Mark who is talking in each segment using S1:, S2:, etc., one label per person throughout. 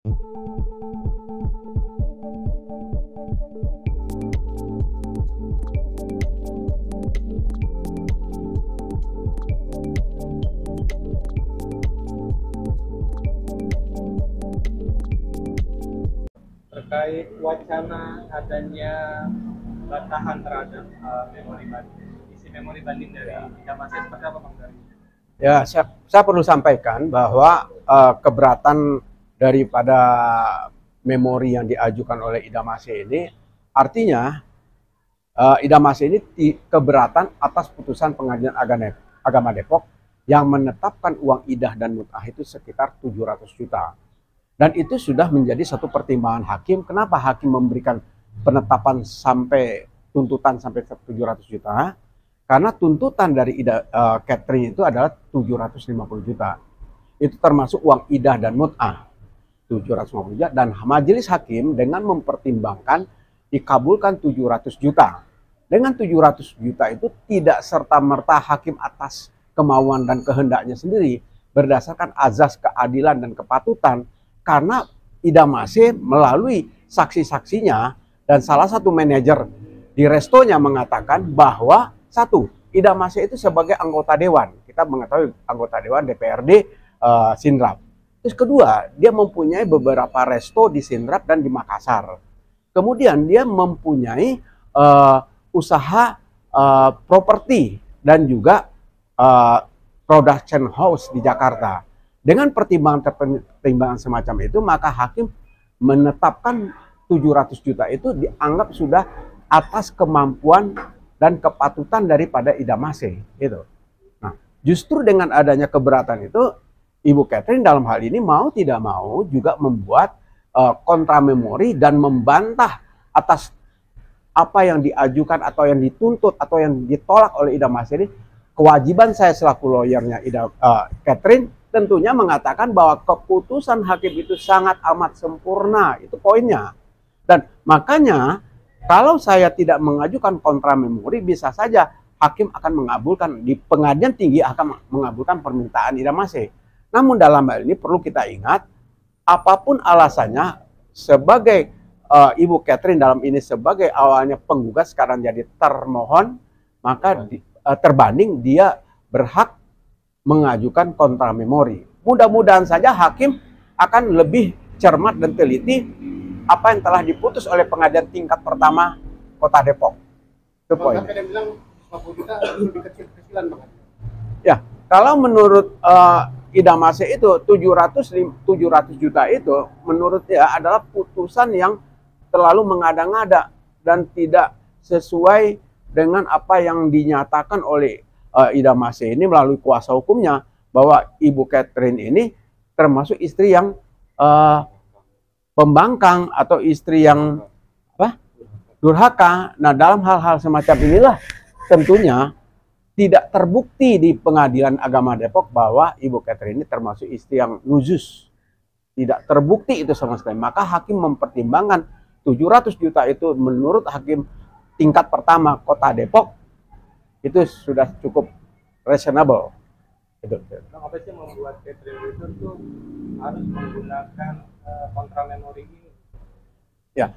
S1: Terkait wacana adanya bantahan terhadap isi memori banding dari Idamase seperti apa Bang Dari?
S2: Ya, saya perlu sampaikan bahwa keberatan daripada memori yang diajukan oleh Idamase ini artinya Idamase ini keberatan atas putusan Pengadilan Agama Depok yang menetapkan uang idah dan mut'ah itu sekitar 700 juta. Dan itu sudah menjadi satu pertimbangan hakim. Kenapa hakim memberikan penetapan sampai tuntutan sampai 700 juta? Karena tuntutan dari Catherine itu adalah 750 juta. Itu termasuk uang idah dan mut'ah 750 juta. Dan majelis hakim dengan mempertimbangkan dikabulkan 700 juta. Dengan 700 juta itu tidak serta-merta hakim atas kemauan dan kehendaknya sendiri, berdasarkan azas keadilan dan kepatutan, karena Idamase melalui saksi-saksinya dan salah satu manajer di restonya mengatakan bahwa satu, Idamase itu sebagai anggota dewan. Kita mengetahui anggota dewan DPRD Sindrap. Terus kedua, dia mempunyai beberapa resto di Sindrap dan di Makassar. Kemudian dia mempunyai usaha properti dan juga production house di Jakarta. Dengan pertimbangan semacam itu, maka hakim menetapkan 700 juta itu dianggap sudah atas kemampuan dan kepatutan daripada Idamase. Gitu. Nah, justru dengan adanya keberatan itu, Ibu Catherine dalam hal ini mau tidak mau juga membuat kontra memori dan membantah atas apa yang diajukan atau yang dituntut atau yang ditolak oleh Idamase ini. Kewajiban saya selaku lawyernya Catherine tentunya mengatakan bahwa keputusan hakim itu sangat amat sempurna, itu poinnya. Dan makanya kalau saya tidak mengajukan kontra memori, bisa saja hakim akan mengabulkan, di pengadilan tinggi akan mengabulkan permintaan Idamase. Namun dalam hal ini perlu kita ingat, apapun alasannya, sebagai Ibu Catherine dalam ini sebagai awalnya penggugat sekarang jadi termohon, maka terbanding dia berhak mengajukan kontra memori. Mudah-mudahan saja hakim akan lebih cermat dan teliti apa yang telah diputus oleh pengadilan tingkat pertama Kota Depok. Itu poinnya. Ya, kalau menurut Idamase itu 700 juta itu menurut dia adalah putusan yang terlalu mengada-ngada dan tidak sesuai dengan apa yang dinyatakan oleh Idamase ini melalui kuasa hukumnya, bahwa Ibu Catherine ini termasuk istri yang pembangkang atau istri yang durhaka. Nah, dalam hal-hal semacam inilah tentunya tidak terbukti di Pengadilan Agama Depok bahwa Ibu Catherine ini termasuk istri yang nuzus. Tidak terbukti itu sama sekali. Maka hakim mempertimbangkan 700 juta itu menurut hakim tingkat pertama Kota Depok itu sudah cukup reasonable. Itu.
S1: Apa sih membuat Catherine itu harus menggunakan kontra memori ini?
S2: Ya,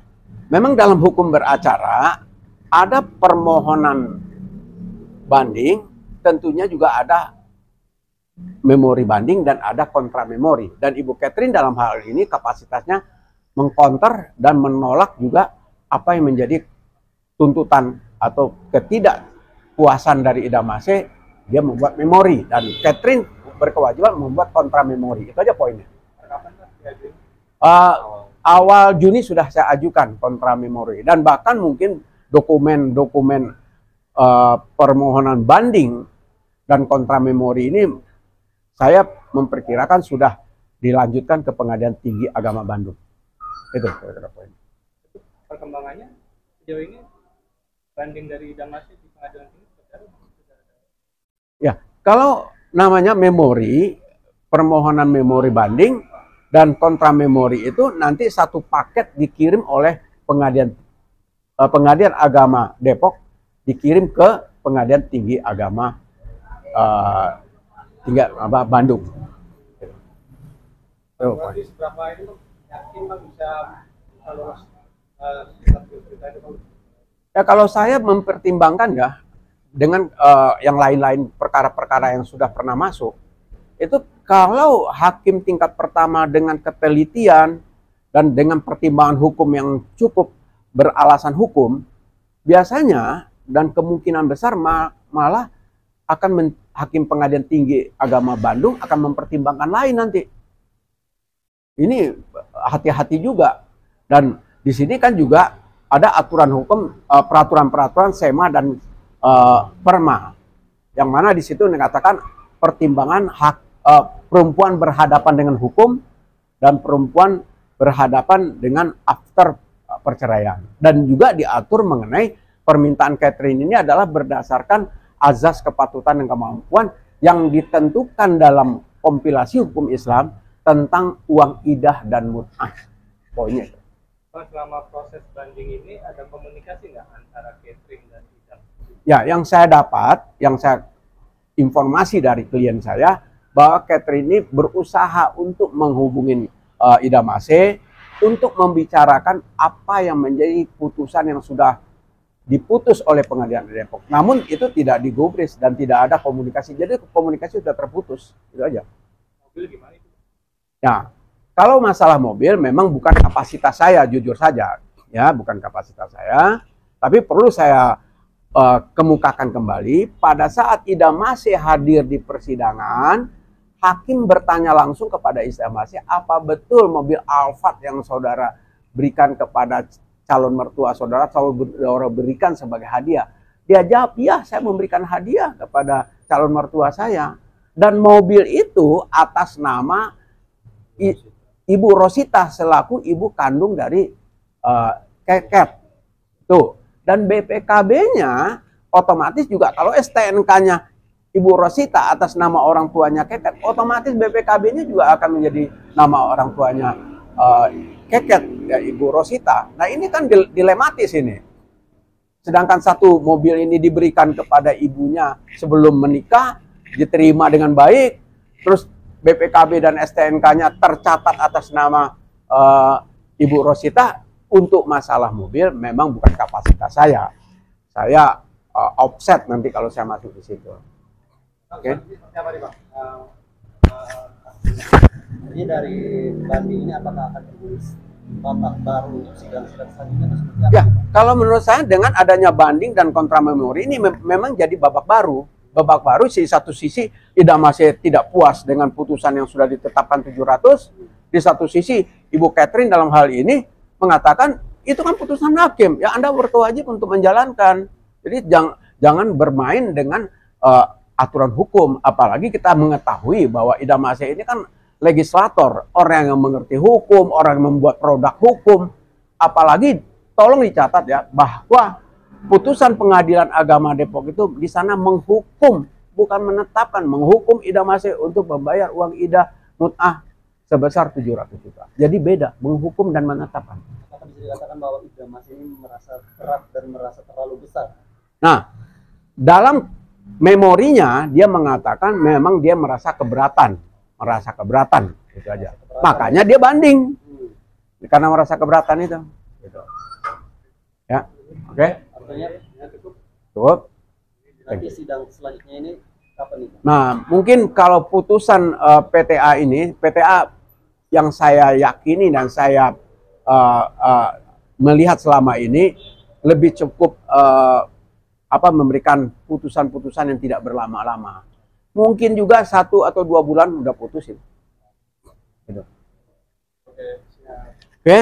S2: memang dalam hukum beracara ada permohonan banding, tentunya juga ada memori banding dan ada kontra memori. Dan Ibu Catherine dalam hal ini kapasitasnya mengkonter dan menolak juga apa yang menjadi tuntutan atau ketidakpuasan dari Idamase. Dia membuat memori dan Catherine berkewajiban membuat kontra memori. Itu aja poinnya. Awal Juni sudah saya ajukan kontra memori dan bahkan mungkin dokumen-dokumen permohonan banding dan kontra memori ini saya memperkirakan sudah dilanjutkan ke Pengadilan Tinggi Agama Bandung. Itu kira-kira poin.
S1: Perkembangannya sejauh ini banding dari Idamase di Pengadilan Tinggi seperti apa?
S2: Ya, kalau namanya memori, permohonan memori banding dan kontra memori itu nanti satu paket dikirim oleh Pengadilan Agama Depok, dikirim ke Pengadilan Tinggi Agama Bandung.
S1: Berarti seberapa itu yakin Bang bisa lolos tingkat pilkada itu Bang?
S2: Ya kalau saya mempertimbangkan ya dengan yang lain-lain perkara-perkara yang sudah pernah masuk, itu kalau hakim tingkat pertama dengan ketelitian dan dengan pertimbangan hukum yang cukup beralasan hukum, biasanya dan kemungkinan besar malah akan Hakim Pengadilan Tinggi Agama Bandung akan mempertimbangkan lain nanti. Ini hati-hati juga. Dan di sini kan juga ada aturan hukum, peraturan-peraturan SEMA dan PERMA, yang mana di situ dikatakan pertimbangan hak perempuan berhadapan dengan hukum dan perempuan berhadapan dengan after perceraian. Dan juga diatur mengenai permintaan Catherine ini adalah berdasarkan azas kepatutan dan kemampuan yang ditentukan dalam kompilasi hukum Islam tentang uang idah dan mut'ah. Poinnya itu.
S1: Selama proses banding ini ada komunikasi nggak antara Catherine dan Idam?
S2: Ya, yang saya dapat, informasi dari klien saya, bahwa Catherine ini berusaha untuk menghubungi Idam AC untuk membicarakan apa yang menjadi putusan yang sudah diputus oleh Pengadilan Depok. Namun itu tidak digubris dan tidak ada komunikasi. Jadi komunikasi sudah terputus. Itu aja.
S1: Mobil gimana itu?
S2: Ya, kalau masalah mobil memang bukan kapasitas saya, jujur saja. Ya, bukan kapasitas saya. Tapi perlu saya kemukakan kembali, pada saat Idam masih hadir di persidangan, hakim bertanya langsung kepada Idam masih, apa betul mobil Alphard yang saudara berikan kepada calon mertua saudara berikan sebagai hadiah? Dia jawab, ya saya memberikan hadiah kepada calon mertua saya. Dan mobil itu atas nama Ibu Rosita selaku ibu kandung dari Keket. Tuh. Dan BPKB-nya otomatis juga kalau STNK-nya Ibu Rosita atas nama orang tuanya Keket, otomatis BPKB-nya juga akan menjadi nama orang tuanya Keket, ya Ibu Rosita. Nah ini kan dilematis ini. Sedangkan satu mobil ini diberikan kepada ibunya sebelum menikah, diterima dengan baik, terus BPKB dan STNK-nya tercatat atas nama Ibu Rosita. Untuk masalah mobil memang bukan kapasitas saya. Saya offset nanti kalau saya masuk di situ. Oke.
S1: Siapa nih Bang? Jadi dari banding ini apakah akan ditulis babak baru untuk sidang-sidang selanjutnya atau seperti apa?
S2: Ya, kalau menurut saya dengan adanya banding dan kontra memori ini memang jadi babak baru. Babak baru di satu sisi Idam masih tidak puas dengan putusan yang sudah ditetapkan 700. Di satu sisi Ibu Catherine dalam hal ini mengatakan itu kan putusan hakim, ya Anda berkewajiban untuk menjalankan. Jadi jangan bermain dengan aturan hukum, apalagi kita mengetahui bahwa Idam AC ini kan legislator, orang yang mengerti hukum, orang yang membuat produk hukum. Apalagi tolong dicatat ya bahwa putusan Pengadilan Agama Depok itu di sana menghukum, bukan menetapkan, menghukum Idam AC untuk membayar uang idah mut'ah sebesar 700 juta. Jadi beda, menghukum dan menetapkan.
S1: Apakah bisa dikatakan bahwa Idam AC ini merasa berat dan merasa terlalu besar?
S2: Nah, dalam memorinya dia mengatakan memang dia merasa keberatan, itu aja. Makanya dia banding. Karena merasa keberatan itu. Gitu. Ya, oke.
S1: Artinya cukup.
S2: Cukup.
S1: Nanti sidang selanjutnya ini kapan nih?
S2: Nah, mungkin kalau putusan PTA ini, PTA yang saya yakini dan saya melihat selama ini lebih cukup memberikan putusan-putusan yang tidak berlama-lama. Mungkin juga 1 atau 2 bulan udah putusin. Gitu. Oke.